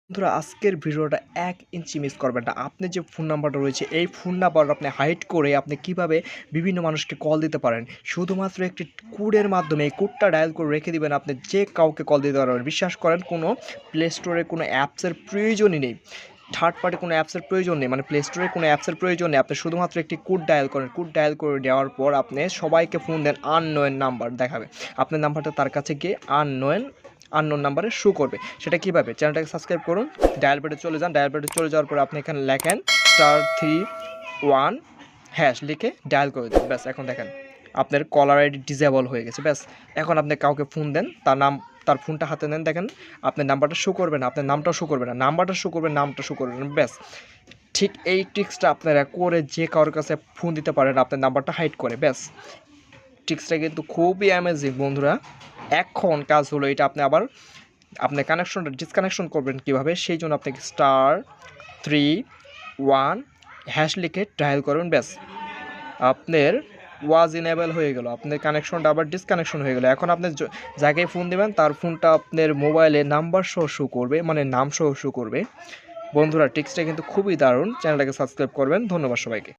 বন্ধুরা আজকের ভিডিওটা 1 ইঞ্চি মিস করবেন না। আপনি যে ফোন নাম্বারটা রয়েছে এই ফোন নাম্বার আপনি হাইড করে আপনি কিভাবে বিভিন্ন মানুষকে কল দিতে পারেন। শুধুমাত্র একটি কোডের মাধ্যমে এই কোডটা ডায়াল করে রেখে দিবেন, আপনি যে কাউকে কল দিতে পারবেন। বিশ্বাস করেন কোনো প্লে স্টোরে কোনো অ্যাপসের প্রয়োজনই নেই। থার্ড পার্টি কোনো অ্যাপসের প্রয়োজন নেই, মানে প্লে স্টোরে কোনো অ্যাপসের প্রয়োজন নেই। আপনি শুধুমাত্র একটি কোড ডায়াল করেন, কোড ডায়াল করে দেওয়ার পর আপনি সবাইকে ফোন দেন, আননোন নাম্বার দেখাবে, আপনার নাম্বারটা তার কাছে গিয়ে আননোন নাম্বারে শো করবে। সেটা কীভাবে? চ্যানেলটাকে সাবস্ক্রাইব করুন, ডায়াল প্যাডে চলে যান। ডায়াল প্যাডে চলে যাওয়ার পর আপনি এখানে লেখেন *3 1# লিখে ডায়াল করে দিন। ব্যাস এখন দেখেন আপনার কলার আইডি ডিসেবল হয়ে গেছে। ব্যাস এখন আপনি কাউকে ফোন দেন, তার ফোনটা হাতে নেন, দেখেন আপনার নাম্বারটা শো করবে না, আপনার নামটাও শো করবে না, নাম্বারটা শো করবে, নামটা শো করবে না। ব্যাস ঠিক এই ট্রিক্সটা আপনারা করে যে কারোর কাছে ফোন দিতে পারেন আপনার নাম্বারটা হাইড করে। ব্যাস ট্রিক্সটা কিন্তু খুবই অ্যামেজিং বন্ধুরা। এখন কাজ হলো এটা আপনি কানেকশনটা ডিসকানেকশন করবেন কীভাবে, সেই জন্য আপনাকে *3 1# লিখে ডায়াল করবেন। ব্যাস আপনার ওয়াজ ইনেবল হয়ে গেল, আপনার কানেকশনটা আবার ডিসকানেকশন হয়ে গেল। এখন আপনি যাকে ফোন দেবেন তার ফোনটা আপনার মোবাইলে নাম্বার সহ শো করবে, মানে নাম সহ শো করবে। বন্ধুরা ট্রিক্সটা কিন্তু খুবই দারুণ, চ্যানেলটাকে সাবস্ক্রাইব করবেন। ধন্যবাদ সবাইকে।